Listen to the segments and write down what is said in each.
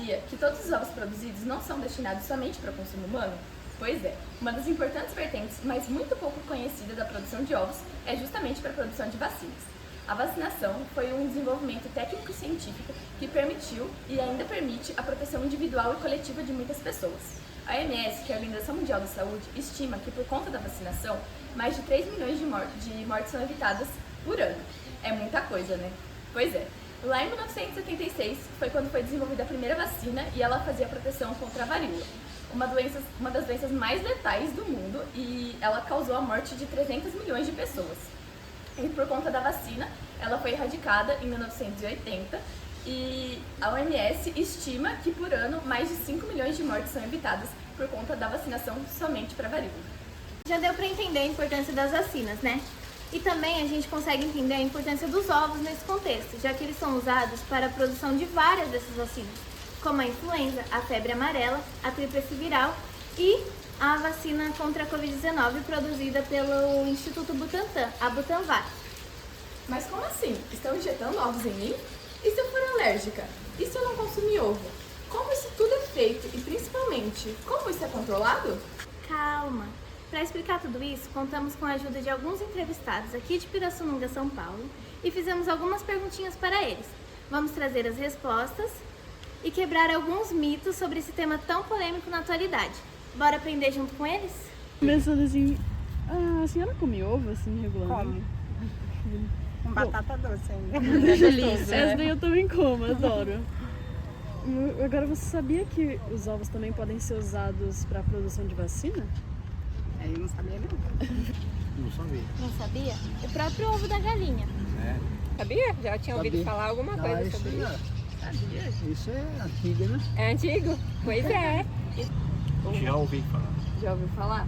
sabia que todos os ovos produzidos não são destinados somente para o consumo humano? Pois é, uma das importantes vertentes, mas muito pouco conhecida da produção de ovos, é justamente para a produção de vacinas. A vacinação foi um desenvolvimento técnico-científico que permitiu e ainda permite a proteção individual e coletiva de muitas pessoas. A OMS, que é a Organização Mundial da Saúde, estima que por conta da vacinação, mais de 3 milhões de mortes são evitadas por ano. É muita coisa, né? Pois é. Lá em 1976 foi quando foi desenvolvida a primeira vacina e ela fazia proteção contra a varíola, uma das doenças mais letais do mundo, e ela causou a morte de 300 milhões de pessoas. E por conta da vacina, ela foi erradicada em 1980 e a OMS estima que por ano mais de 5 milhões de mortes são evitadas por conta da vacinação somente para a varíola. Já deu para entender a importância das vacinas, né? E também a gente consegue entender a importância dos ovos nesse contexto, já que eles são usados para a produção de várias dessas vacinas, como a influenza, a febre amarela, a tríplice viral e a vacina contra a Covid-19 produzida pelo Instituto Butantan, a Butanvac. Mas como assim? Estão injetando ovos em mim? E se eu for alérgica? E se eu não consumir ovo? Como isso tudo é feito e, principalmente, como isso é controlado? Calma! Para explicar tudo isso, contamos com a ajuda de alguns entrevistados aqui de Pirassununga, São Paulo, e fizemos algumas perguntinhas para eles. Vamos trazer as respostas e quebrar alguns mitos sobre esse tema tão polêmico na atualidade. Bora aprender junto com eles? Começando assim, a senhora come ovo assim regularmente? Como. Com batata doce ainda. Delícia. Essa daí eu também como, adoro. Agora, você sabia que os ovos também podem ser usados para a produção de vacina? Eu não sabia não. Não sabia. Não sabia? O próprio ovo da galinha. Sabia? Já tinha ouvido falar alguma coisa sobre isso? Sabia. Isso é antigo, né? É antigo? Pois é. Já ouvi falar. Já ouviu falar?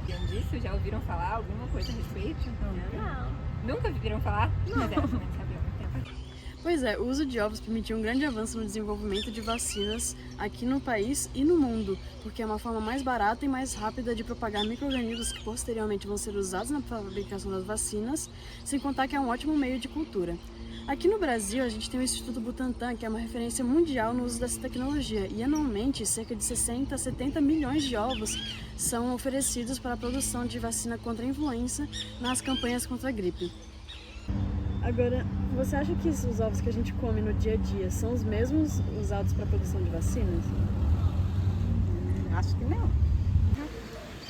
Sabiam disso? Já ouviram falar alguma coisa a respeito? Não. Nunca viram falar? Mas essa mãe sabia há muito tempo. Pois é, o uso de ovos permitiu um grande avanço no desenvolvimento de vacinas aqui no país e no mundo, porque é uma forma mais barata e mais rápida de propagar micro-organismos que posteriormente vão ser usados na fabricação das vacinas, sem contar que é um ótimo meio de cultura. Aqui no Brasil, a gente tem o Instituto Butantan, que é uma referência mundial no uso dessa tecnologia, e anualmente cerca de 60 a 70 milhões de ovos são oferecidos para a produção de vacina contra a influenza nas campanhas contra a gripe. Agora, você acha que os ovos que a gente come no dia a dia são os mesmos usados para a produção de vacinas? Acho que não.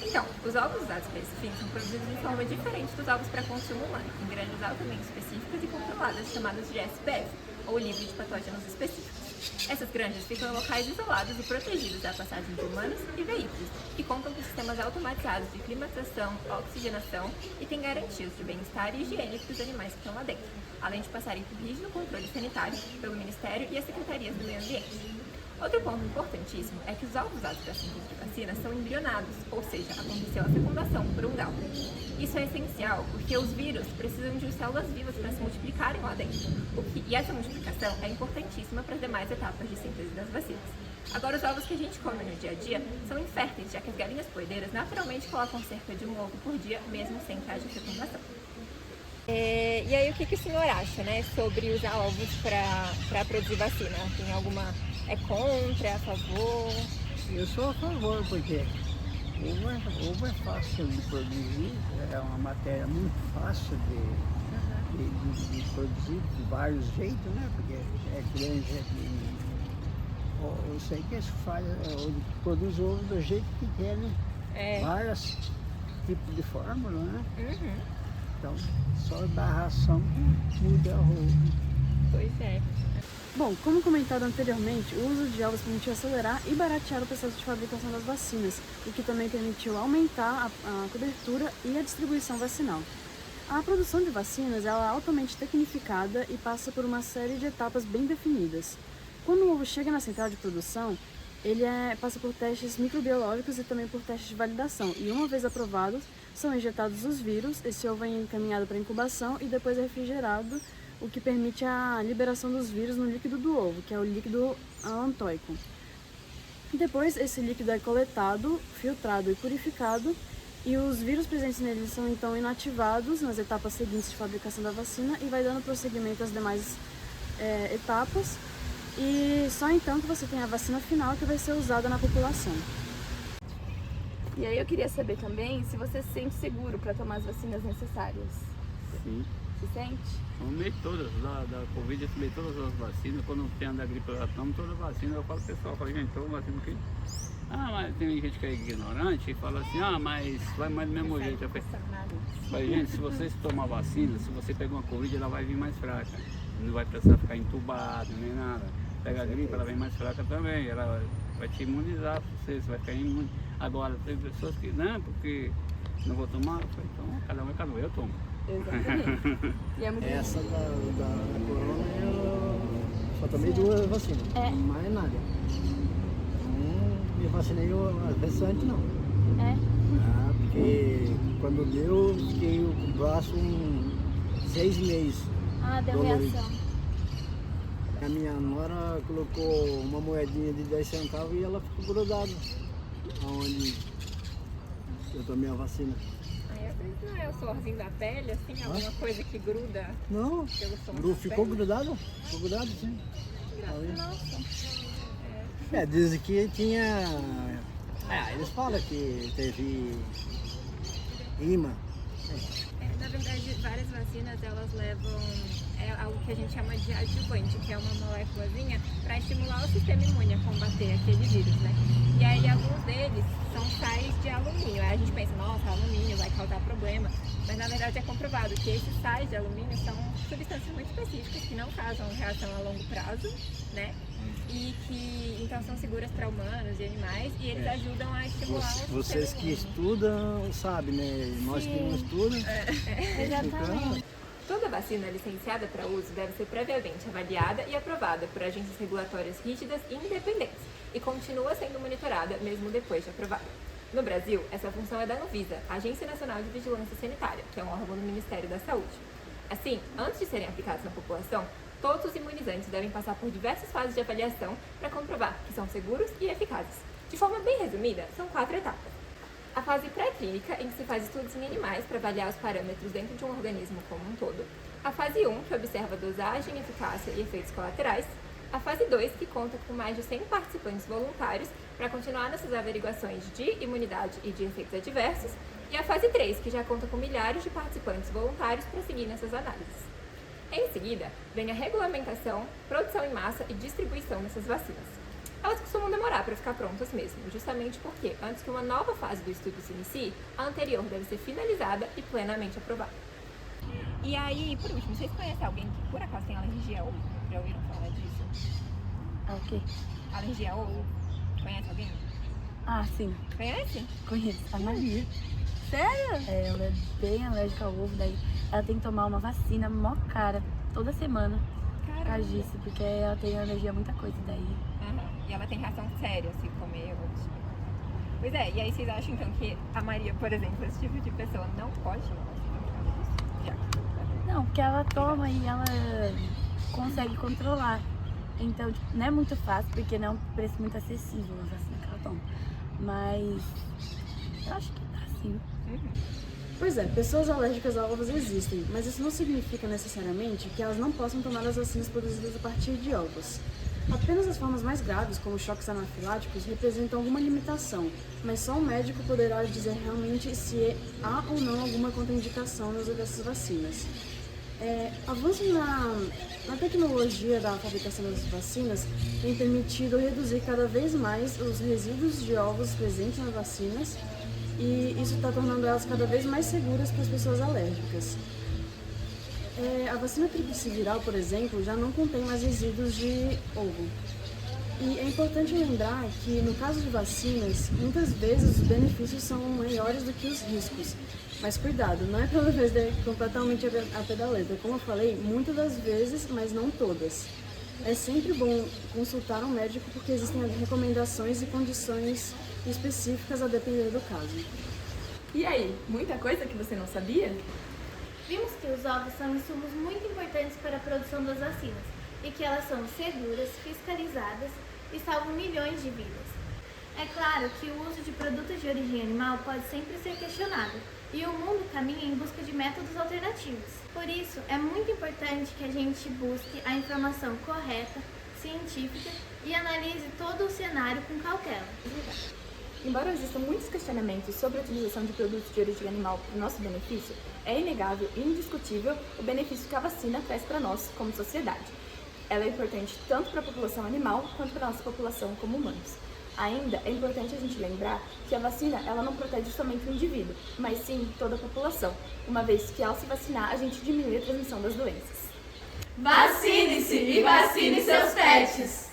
Então, os ovos usados para esse fim são produzidos de forma diferente dos ovos para consumo humano, em granjas altamente específicas e controladas, chamadas de SPF, ou livre de patógenos específicos. Essas granjas ficam em locais isolados e protegidos da passagem de humanos e veículos, e contam com sistemas automatizados de climatização, oxigenação e têm garantias de bem-estar e higiene para os animais que estão lá dentro, além de passarem por rígido controle sanitário pelo Ministério e as Secretarias do Meio Ambiente. Outro ponto importantíssimo é que os ovos usados para síntese de vacina são embrionados, ou seja, aconteceu a fecundação por um gal. Isso é essencial porque os vírus precisam de células vivas para se multiplicarem lá dentro, e essa multiplicação é importantíssima para as demais etapas de síntese das vacinas. Agora, os ovos que a gente come no dia a dia são inférteis, já que as galinhas poedeiras naturalmente colocam cerca de um ovo por dia, mesmo sem que haja fecundação. E aí, o que o senhor acha, né, sobre usar ovos para produzir vacina? Tem alguma... É contra, é a favor? Eu sou a favor, porque ovo é fácil de produzir, é uma matéria muito fácil de produzir de vários jeitos, né? Porque é grande, eu sei que eles produzem ovo do jeito que quer, né? Vários tipos de fórmula, né? Então, só da ração muda o ovo. Pois é. Bom, como comentado anteriormente, o uso de ovos permitiu acelerar e baratear o processo de fabricação das vacinas, o que também permitiu aumentar a cobertura e a distribuição vacinal. A produção de vacinas ela é altamente tecnificada e passa por uma série de etapas bem definidas. Quando o ovo chega na central de produção, ele passa por testes microbiológicos e também por testes de validação, e uma vez aprovados, são injetados os vírus, esse ovo é encaminhado para incubação e depois é refrigerado, o que permite a liberação dos vírus no líquido do ovo, que é o líquido alantóico. Depois, esse líquido é coletado, filtrado e purificado, e os vírus presentes nele são então inativados nas etapas seguintes de fabricação da vacina e vai dando prosseguimento às demais etapas. e só então que você tem a vacina final que vai ser usada na população. E aí eu queria saber também se você se sente seguro para tomar as vacinas necessárias. Sim, Se sente? tomei todas, da Covid eu tomei todas as vacinas, quando tem a da gripe eu tomo toda a vacina, eu falo pro pessoal, gente, toma vacina aqui. Mas tem gente que é ignorante e fala assim, mas vai mais do mesmo jeito. Eu falei, gente, se vocês tomar vacina, se você pegar uma Covid, ela vai vir mais fraca. Não vai precisar ficar entubado, nem nada. Pega a gripe, ela vem mais fraca também, ela vai te imunizar, você vai ficar imune. Agora, tem pessoas que, não, porque não vou tomar, eu falei, então cada um é cada um, eu tomo. Exatamente. E é muito Essa da corona eu só tomei 2 vacinas, mais nada. Não me vacinei a restante não. Porque quando deu, fiquei com o braço 6 meses. Deu dolorido. reação. A minha nora colocou uma moedinha de 10 centavos e ela ficou grudada onde eu tomei a vacina. Não é o suorzinho da pele, assim, alguma coisa que gruda Não, pelo suor da ficou pele? grudado? Ficou grudado, sim. Nossa. Dizem que tinha... eles falam que teve imã. Na verdade, várias vacinas, elas levam algo que a gente chama de adjuvante, que é uma moléculazinha para estimular o sistema imune a combater aquele vírus, né? E aí, alguns deles são sais de alumínio. Aí a gente pensa, nossa, alumínio vai causar problema. Mas, na verdade, é comprovado que esses sais de alumínio são substâncias muito específicas que não causam reação a longo prazo, né? E que, então, são seguras para humanos e animais e eles ajudam a estimular o sistema Vocês que imune. estudam sabem, né? Nós que não estudamos. Exatamente. Toda vacina licenciada para uso deve ser previamente avaliada e aprovada por agências regulatórias rígidas e independentes e continua sendo monitorada mesmo depois de aprovada. No Brasil, essa função é da Anvisa, Agência Nacional de Vigilância Sanitária, que é um órgão do Ministério da Saúde. Assim, antes de serem aplicados na população, todos os imunizantes devem passar por diversas fases de avaliação para comprovar que são seguros e eficazes. De forma bem resumida, são 4 etapas. A fase pré-clínica, em que se faz estudos em animais para avaliar os parâmetros dentro de um organismo como um todo. A fase 1, que observa dosagem, eficácia e efeitos colaterais. A fase 2, que conta com mais de 100 participantes voluntários para continuar nessas averiguações de imunidade e de efeitos adversos. E a fase 3, que já conta com milhares de participantes voluntários para seguir nessas análises. Em seguida, vem a regulamentação, produção em massa e distribuição dessas vacinas. Elas costumam demorar para ficar prontas mesmo, justamente porque, antes que uma nova fase do estudo se inicie, a anterior deve ser finalizada e plenamente aprovada. E aí, por último, vocês conhecem alguém que por acaso tem alergia a ovo? Já ouviram falar disso? O quê? Alergia a ovo? Conhece alguém? Sim, Conhece? conheço. A Maria. Sério? Ela é bem alérgica ao ovo, daí ela tem que tomar uma vacina mó cara toda semana. Por causa disso, porque ela tem alergia a muita coisa daí. E ela tem reação séria se comer ovos. Pois é, e aí vocês acham então que a Maria, por exemplo, esse tipo de pessoa não pode tomar vacina por causa disso? Não, porque ela toma e ela consegue controlar. Então, tipo, não é muito fácil, porque não é um preço muito acessível a vacina que ela toma. Mas eu acho que tá sim. Pois é, pessoas alérgicas a ovos existem, mas isso não significa necessariamente que elas não possam tomar as vacinas produzidas a partir de ovos. Apenas as formas mais graves, como choques anafiláticos, representam alguma limitação, mas só um médico poderá dizer realmente se há ou não alguma contraindicação no uso dessas vacinas. Avanços na tecnologia da fabricação das vacinas tem permitido reduzir cada vez mais os resíduos de ovos presentes nas vacinas e isso está tornando elas cada vez mais seguras para as pessoas alérgicas. A vacina tríplice viral, por exemplo, já não contém mais resíduos de ovo. E é importante lembrar que, no caso de vacinas, muitas vezes os benefícios são maiores do que os riscos. Mas cuidado, não é toda vez completamente a pé da letra. Como eu falei, muitas das vezes, mas não todas. É sempre bom consultar um médico porque existem recomendações e condições específicas a depender do caso. E aí, muita coisa que você não sabia? Vimos que os ovos são insumos muito importantes para a produção das vacinas e que elas são seguras, fiscalizadas e salvam milhões de vidas. É claro que o uso de produtos de origem animal pode sempre ser questionado e o mundo caminha em busca de métodos alternativos. Por isso, é muito importante que a gente busque a informação correta, científica e analise todo o cenário com cautela. Embora existam muitos questionamentos sobre a utilização de produtos de origem animal para o nosso benefício, é inegável e indiscutível o benefício que a vacina traz para nós, como sociedade. Ela é importante tanto para a população animal quanto para a nossa população como humanos. Ainda é importante a gente lembrar que a vacina ela não protege somente o indivíduo, mas sim toda a população, uma vez que ao se vacinar a gente diminui a transmissão das doenças. Vacine-se e vacine seus pets!